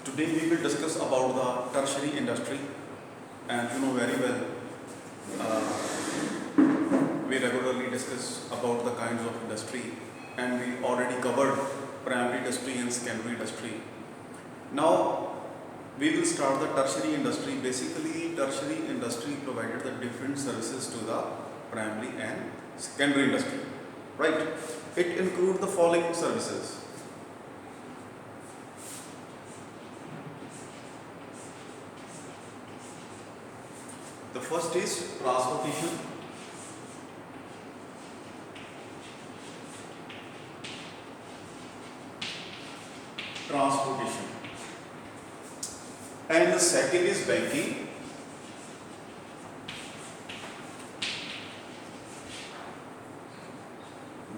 Today we will discuss about the tertiary industry, and you know very well we regularly discuss about the kinds of industry, and we already covered primary industry and secondary industry. Now we will start the tertiary industry. Basically, tertiary industry provided the different services to the primary and secondary industry, right? It includes the following services. The first is transportation. Transportation. And the second is banking.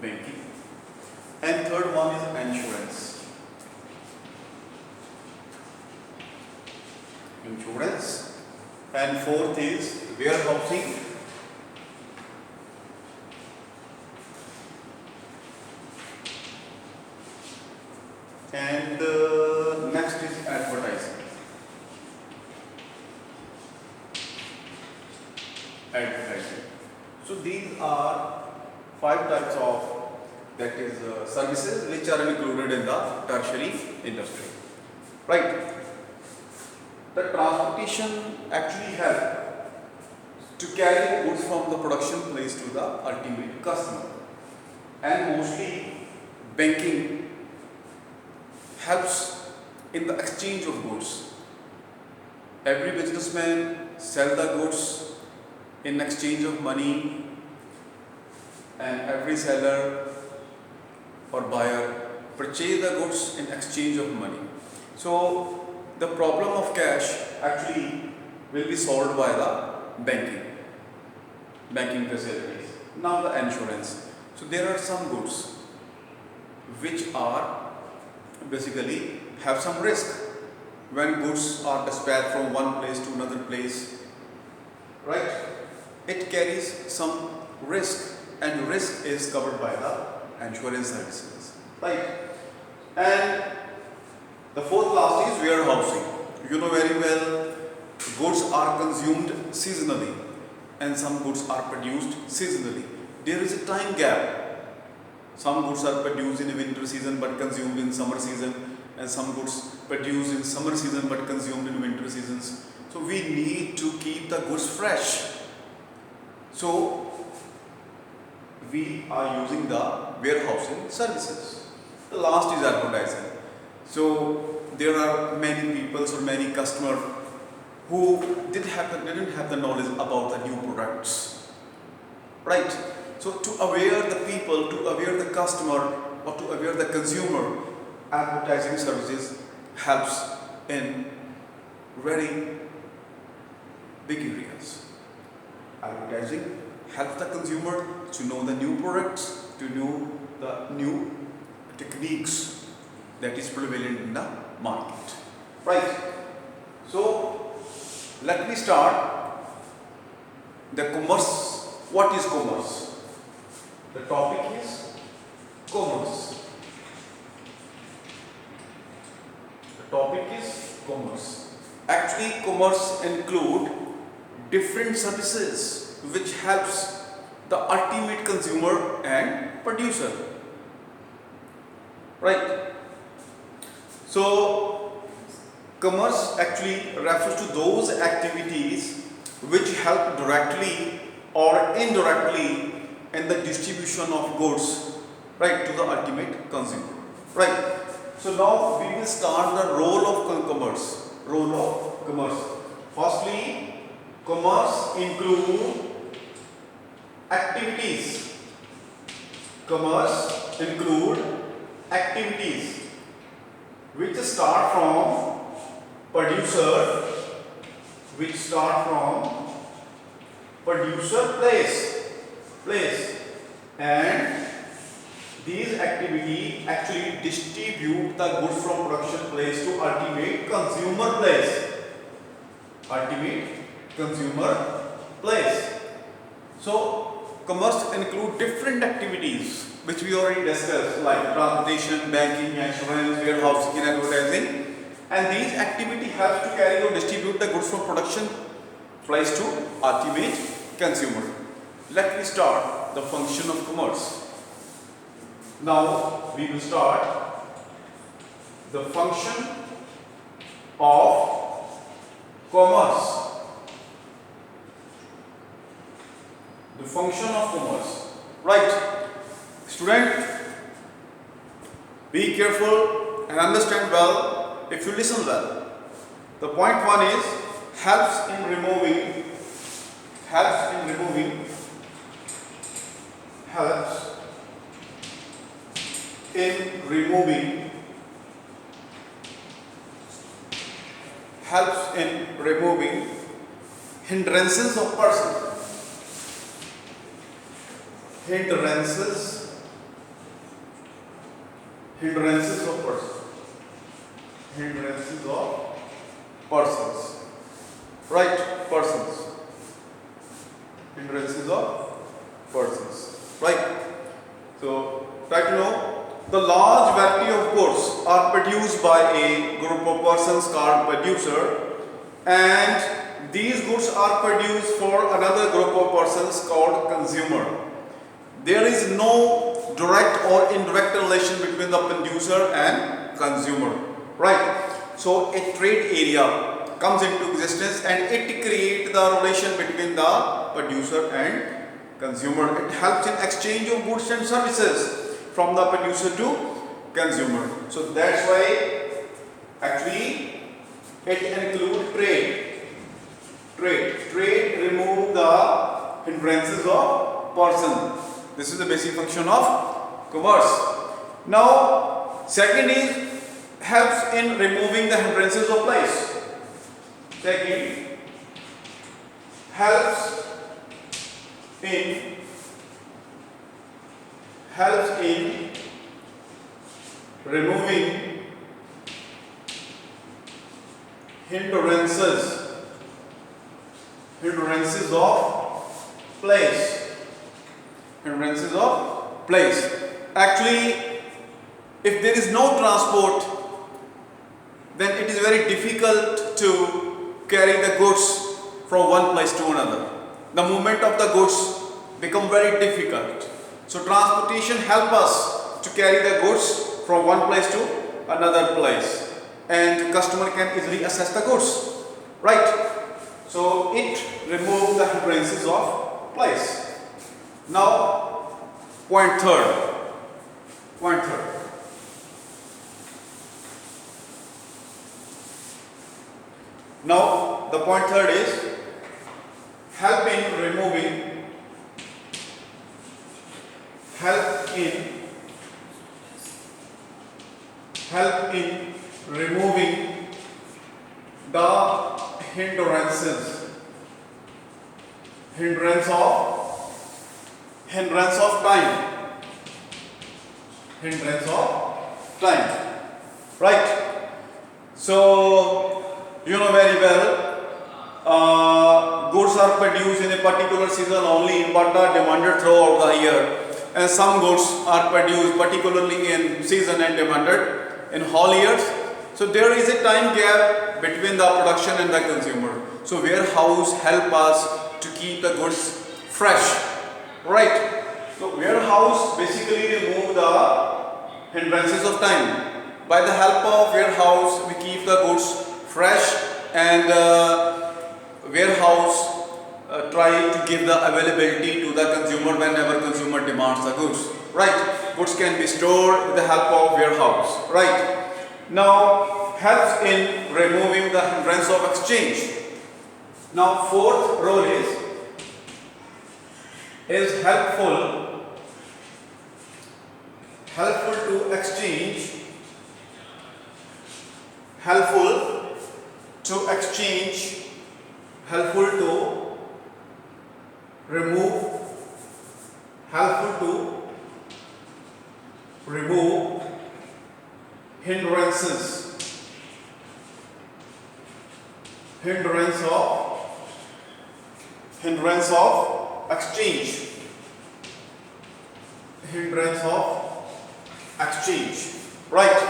Banking. And third one is insurance. Insurance. And fourth is warehousing. And next is advertising. Advertising. So these are 5 types of services which are included in the tertiary industry, right? The transportation actually help to carry goods from the production place to the ultimate customer, and mostly banking helps in the exchange of goods. Every businessman sell the goods in exchange of money, and every seller or buyer purchase the goods in exchange of money. So the problem of cash actually will be solved by the banking facilities. Now the insurance. So there are some goods which are basically have some risk when goods are dispatched from one place to another place, right? It carries some risk, and risk is covered by the insurance services, right? And the fourth last is warehousing. You know very well, goods are consumed seasonally and some goods are produced seasonally. There is a time gap. Some goods are produced in winter season but consumed in summer season, and some goods produced in summer season but consumed in winter seasons. So we need to keep the goods fresh. So we are using the warehousing services. The last is advertising. So there are many people or many customers who didn't have the knowledge about the new products, right? So to aware the people, to aware the customer, or to aware the consumer, advertising services helps in very big areas. Advertising helps the consumer to know the new products, to know the new techniques that is prevalent in the market, right? So let me start the commerce. What is commerce? The topic is commerce. The topic is commerce. Actually, commerce include different services which helps the ultimate consumer and producer, right? So commerce actually refers to those activities which help directly or indirectly in the distribution of goods, right, to the ultimate consumer, right? So now we will start the role of commerce. Role of commerce. Firstly, commerce include activities. Commerce include activities which start from producer, place, and these activities actually distribute the goods from production place to ultimate consumer place. So commerce include different activities which we already discussed, like transportation, banking, insurance, warehousing, and advertising. and these activity helps to carry or distribute the goods from production place to ultimate consumer. Let me start the function of commerce. Now we will start the function of commerce. The function of commerce. Right. Student, be careful and understand well if you listen well. The point one is helps in removing hindrances of person. Hindrances of persons. Right, persons. Hindrances of persons. Right. So try to know the large variety of goods are produced by a group of persons called producer, and these goods are produced for another group of persons called consumer. There is no direct or indirect relation between the producer and consumer. Right. So a trade area comes into existence and it creates the relation between the producer and consumer. It helps in exchange of goods and services from the producer to consumer. So that's why actually it includes trade. Trade remove the hindrances of person. This is the basic function of commerce. Now second is helps in removing the hindrances of place. Second, helps in removing hindrances of place. Actually, if there is no transport, then it is very difficult to carry the goods from one place to another. The movement of the goods become very difficult. So transportation help us to carry the goods from one place to another place, and customer can easily access the goods. Right. So it removes the hindrances of place. Now point third. Now the point third is help in removing the hindrance of time. Right. So you know very well, goods are produced in a particular season only, but are demanded throughout the year, and some goods are produced particularly in season and demanded in whole years. So there is a time gap between the production and the consumer. So warehouse help us to keep the goods fresh. Right. So warehouse basically remove the hindrances of time. By the help of warehouse, we keep the goods fresh, and warehouse try to give the availability to the consumer whenever consumer demands the goods. Right. Goods can be stored with the help of warehouse. Right. Now helps in removing the hindrance of exchange. Now fourth role is helpful to exchange, helpful to remove hindrance of exchange. Right.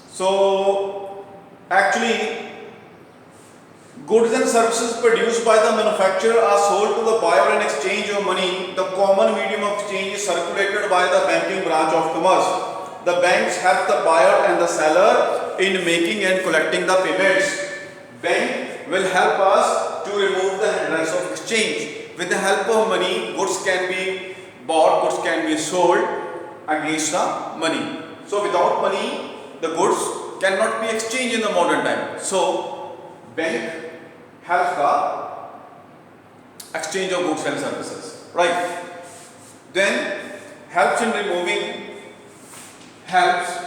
So Actually, goods and services produced by the manufacturer are sold to the buyer in exchange of money. The common medium of exchange is circulated by the banking branch of commerce. The banks help the buyer and the seller in making and collecting the payments. Bank will help us to remove the hindrance of exchange. With the help of money, goods can be bought, goods can be sold against the money. So without money, the goods cannot be exchanged in the modern time. So bank helps the exchange of goods and services, right? Then helps in removing hindrance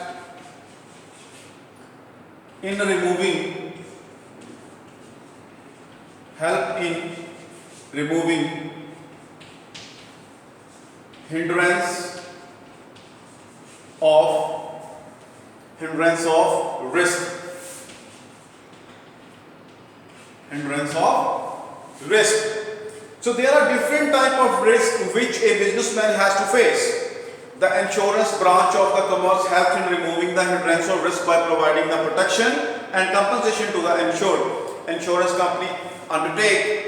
of risk. So there are different type of risk which a businessman has to face. The insurance branch of the commerce helps in removing the hindrance of risk by providing the protection and compensation to the insured. Insurance company undertake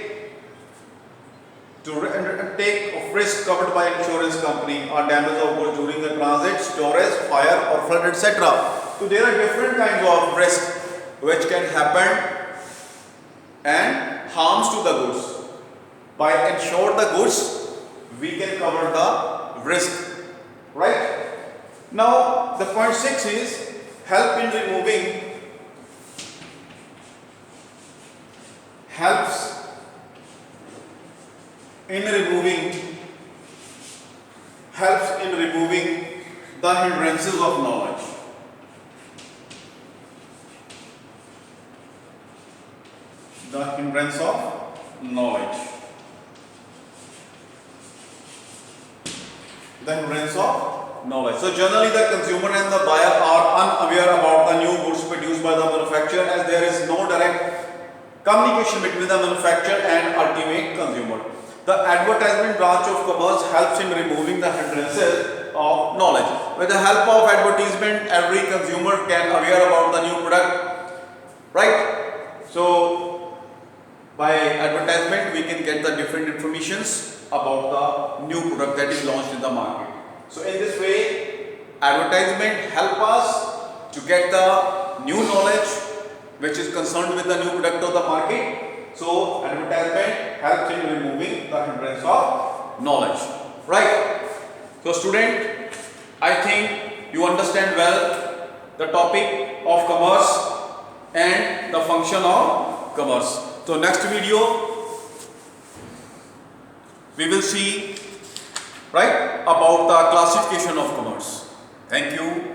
of risk covered by insurance company or damage of goods during the transit, storage, fire or flood, etc. So there are different kinds of risk which can happen and harms to the goods. By insure the goods, we can cover the risk, right? Now the point 6 is helps in removing the hindrances of knowledge. The hindrance of knowledge. So generally the consumer and the buyer are unaware about the new goods produced by the manufacturer, as there is no direct communication between the manufacturer and ultimate consumer. The advertisement branch of commerce helps in removing the hindrances of knowledge. With the help of advertisement, every consumer can aware about the new product, right? So by advertisement we can get the different informations about the new product that is launched in the market. So in this way, advertisement help us to get the new knowledge which is concerned with the new product of the market. So advertisement helps in removing the hindrance of knowledge, right? So student, I think you understand well the topic of commerce and the function of commerce. So next video we will see, right, about the classification of commerce. Thank you.